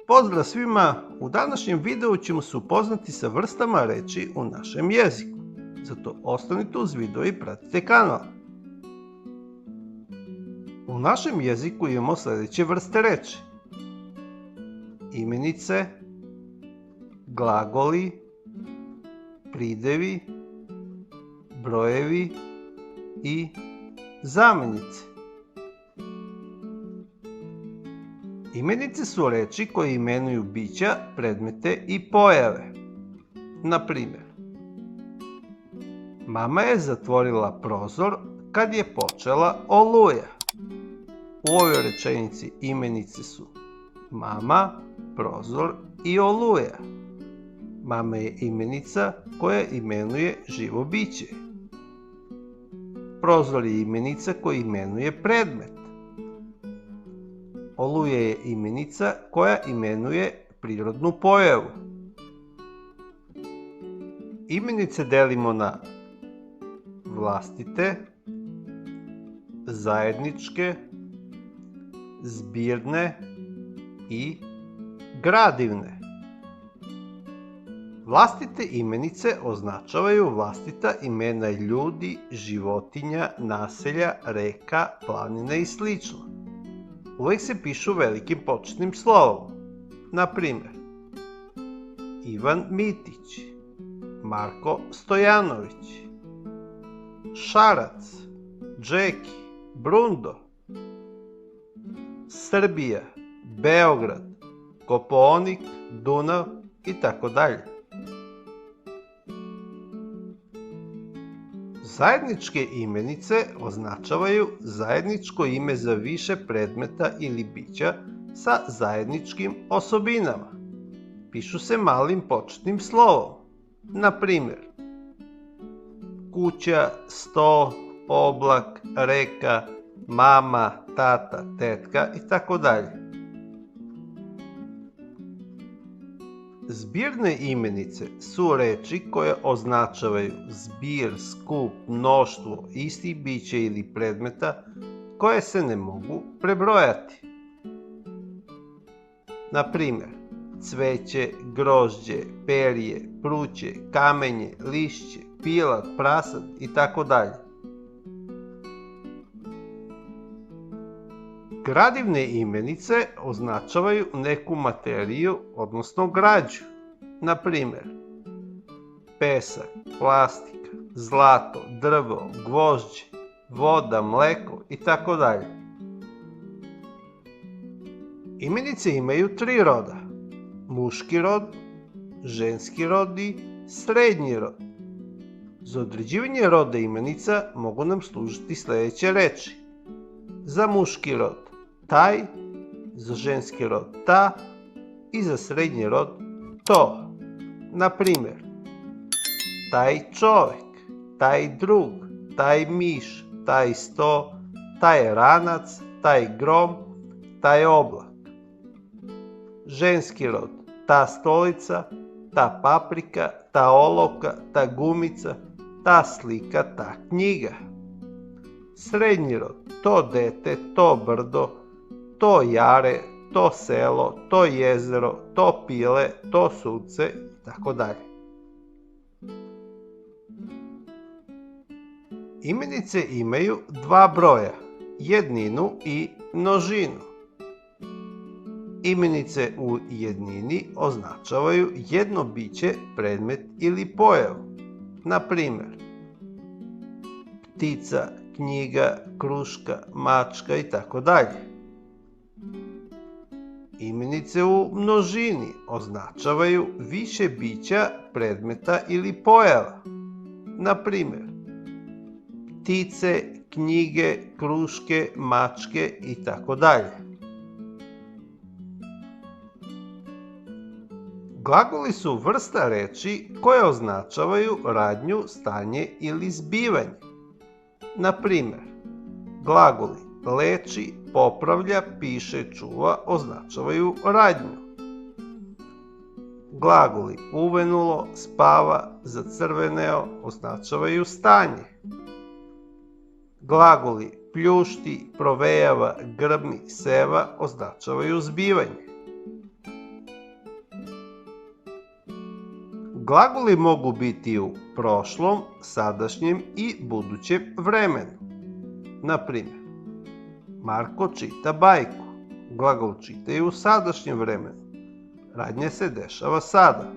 Pozdrav svima! U današnjem videu ćemo se upoznati sa vrstama reči u našem jeziku. Zato ostanite uz video i pratite kanal. U našem jeziku imamo sljedeće vrste reči: imenice, glagoli, pridevi, brojevi i zamenice. Imenice su reči koje imenuju bića, predmete i pojave. Na primjer, mama je zatvorila prozor kad je počela oluja. U ovoj rečenici imenice su mama, prozor i oluja. Mama je imenica koja imenuje živo biće. Prozor je imenica koja imenuje predmet. Oluja je imenica koja imenuje prirodnu pojavu. Imenice delimo na vlastite, zajedničke, zbirne i gradivne. Vlastite imenice označavaju vlastita imena ljudi, životinja, naselja, reka, planina i sl. Uvijek se pišu velikim početnim slovom. Na primjer, Ivan Mitić, Marko Stojanović, Šarac, Džeki, Brundo, Srbija, Beograd, Kopaonik, Dunav itd. Zajedničke imenice označavaju zajedničko ime za više predmeta ili bića sa zajedničkim osobinama. Pišu se malim početnim slovom. Na primjer, kuća, sto, oblak, reka, mama, tata, tetka itd. Zbirne imenice su reči koje označavaju zbir, skup, mnoštvo istih bića ili predmeta koje se ne mogu prebrojati. Na primjer, cveće, grožđe, perje, pruće, kamenje, lišće, pilat, prasad itd. Gradivne imenice označavaju neku materiju, odnosno građu. Na primjer, pesak, plastika, zlato, drvo, gvožđe, voda, mleko itd. Imenice imaju tri roda: muški rod, ženski rod i srednji rod. Za određivanje roda imenica mogu nam služiti sljedeće reči: za muški rod taj, za ženski rod ta i za srednji rod to. Na primjer, taj čovjek, taj drug, taj miš, taj sto, taj ranac, taj grom, taj oblak. Ženski rod: ta stolica, ta paprika, ta olovka, ta gumica, ta slika, ta knjiga. Srednji rod: to dete, to brdo, to jare, to selo, to jezero, to pile, to sunce itd. Imenice imaju dva broja, jedninu i množinu. Imenice u jednini označavaju jedno biće, predmet ili pojavu. Na primjer, ptica, knjiga, kruška, mačka itd. Imenice u množini označavaju više bića, predmeta ili pojava. Na primjer, ptice, knjige, kruške, mačke itd. Glagoli su vrsta reči koje označavaju radnju, stanje ili zbivanje. Na primjer, glagoli leči, popravlja, piše, čuva označavaju radnju. Glagoli uvenulo, spava, zacrveneo označavaju stanje. Glagoli pljušti, provejava, grmi, seva označavaju zbivanje. Glagoli mogu biti u prošlom, sadašnjem i budućem vremenu. Na primjer, Marko čita bajku. Glagol čita je u sadašnjem vremenu. Radnja se dešava sada.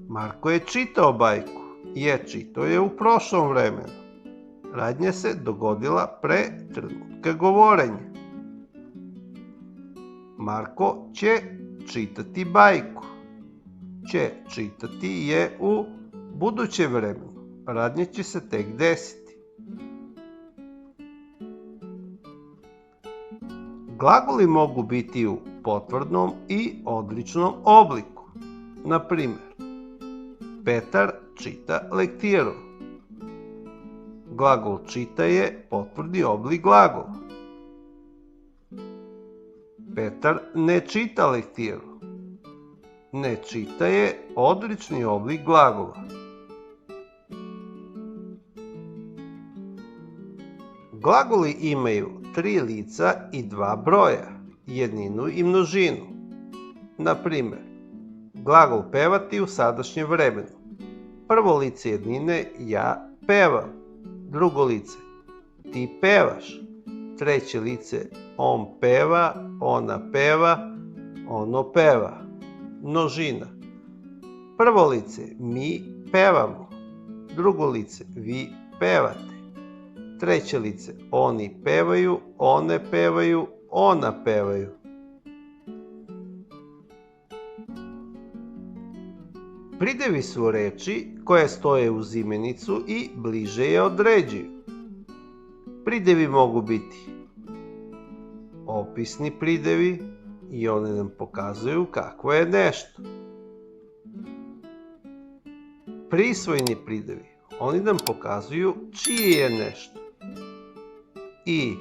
Marko je čitao bajku. Čitao je u prošlom vremenu. Radnja se dogodila pre trenutka govorenja. Marko će čitati bajku. Će čitati je u budućem vremenu. Radnja će se tek desiti. Glagoli mogu biti u potvrdnom i odličnom obliku. Na primjer, Petar čita lektiru. Glagol čita je potvrdni oblik glagola. Petar ne čita lektiru. Ne čita je odlični oblik glagola. Glagoli imaju 3 lica i 2 broja, jedninu i množinu. Na primjer, glagol pevati u sadašnjem vremenu. Prvo lice jednine ja pevam. Drugo lice ti pevaš. Treće lice on peva, ona peva, ono peva. Množina. Prvo lice mi pevamo. Drugo lice vi pevate. Treće lice oni pevaju, one pevaju, ona pevaju. Pridevi su reči koje stoje uz imenicu i bliže je određuju. Pridevi mogu biti opisni pridevi i oni nam pokazuju kakvo je nešto. Prisvojni pridevi, oni nam pokazuju čije je nešto. I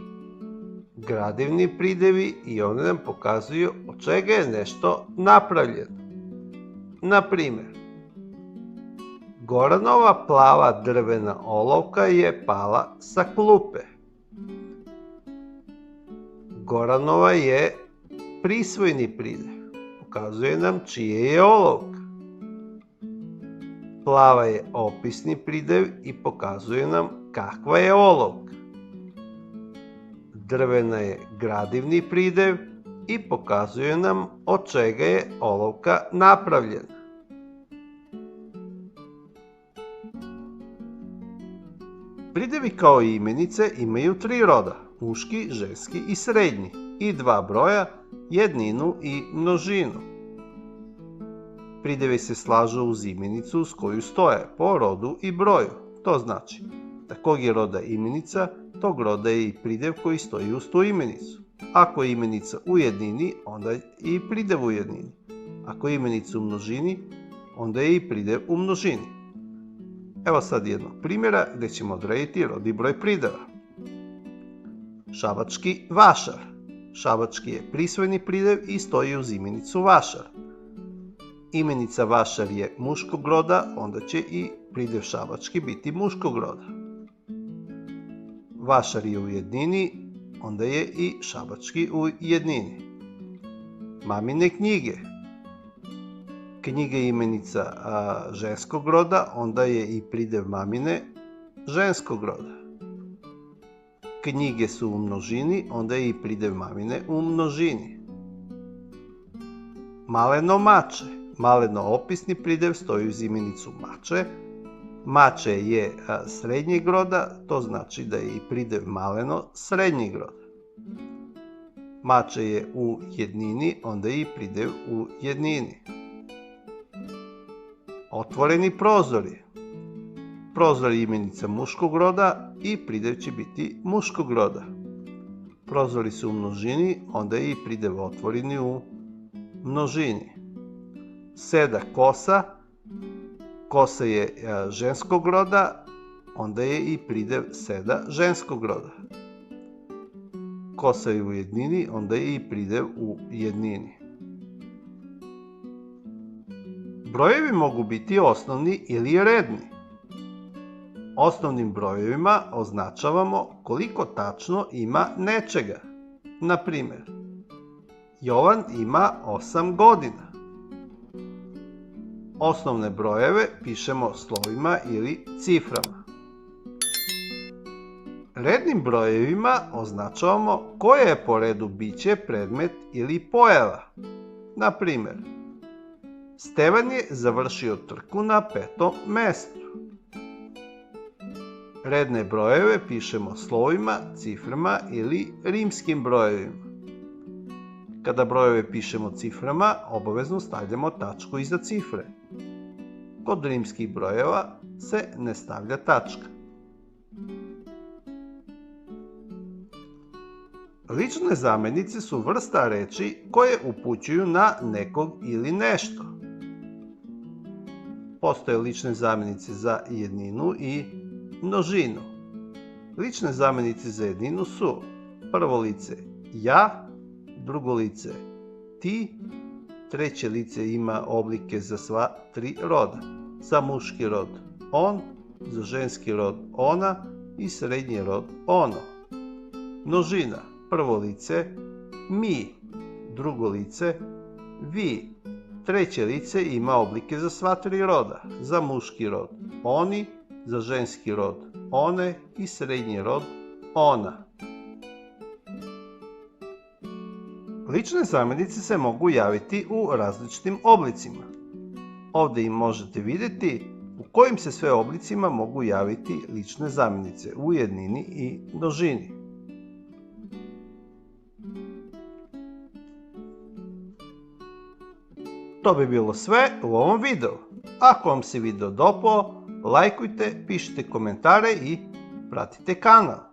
gradivni pridevi i oni nam pokazuju od čega je nešto napravljeno. Na primjer, Goranova plava drvena olovka je pala sa klupe. Goranova je prisvojni pridev. Pokazuje nam čije je olovka. Plava je opisni pridev i pokazuje nam kakva je olovka. Drvena je gradivni pridev i pokazuje nam od čega je olovka napravljena. Pridevi kao i imenice imaju 3 roda, muški, ženski i srednji, i 2 broja, jedninu i množinu. Pridevi se slažu uz imenicu uz koju stoje, po rodu i broju. To znači, da kog je roda imenica, tog roda je i pridev koji stoji uz tu imenicu. Ako je imenica u jednini, onda je i pridev u jednini. Ako je imenica u množini, onda je i pridev u množini. Evo sad jednog primjera gdje ćemo odrediti rod i broj prideva. Šabački vašar. Šabački je prisvojni pridev i stoji uz imenicu vašar. Imenica vašar je muškog roda, onda će i pridev šabački biti muškog roda. Vašar je u jednini, onda je i šabački u jednini. Mamine knjige. Knjige je imenica ženskog roda, onda je i pridev mamine ženskog roda. Knjige su u množini, onda je i pridev mamine u množini. Maleno mače. Maleno opisni pridev stoji uz imenicu mače. Mače je srednjeg roda, to znači da je i pridev maleno srednjeg roda. Mače je u jednini, onda je i pridev u jednini. Otvoreni prozori. Prozor je imenica muškog roda i pridev će biti muškog roda. Prozori su u množini, onda je i pridev otvoreni u množini. Seda kosa. Kosa je ženskog roda, onda je i pridev seda ženskog roda. Kosa je u jednini, onda je i pridev u jednini. Brojevi mogu biti osnovni ili redni. Osnovnim brojevima označavamo koliko tačno ima nečega. Na primjer, Jovan ima 8 godina. Osnovne brojeve pišemo slovima ili ciframa. Rednim brojevima označavamo koje je po redu biće, predmet ili pojava. Na primjer, Stevan je završio trku na 5. mestu. Redne brojeve pišemo slovima, ciframa ili rimskim brojevima. Kada brojeve pišemo ciframa, obavezno stavljamo tačku iza cifre. Kod rimskih brojeva se ne stavlja tačka. Lične zamenice su vrsta reči koje upućuju na nekog ili nešto. Postoje lične zamenice za jedninu i množinu. Lične zamenice za jedninu su prvo lice ja, drugo lice ti, treće lice ima oblike za sva tri roda. Za muški rod on, za ženski rod ona i srednji rod ono. Množina, prvo lice mi, drugo lice vi, treće lice ima oblike za sva tri roda. Za muški rod oni, za ženski rod one i srednji rod ona. Lične zamenice se mogu javiti u različitim oblicima. Ovdje im možete vidjeti u kojim se sve oblicima mogu javiti lične zamenice u jednini i množini. To bi bilo sve u ovom videu. Ako vam se video dopao, lajkujte, pišite komentare i pratite kanal.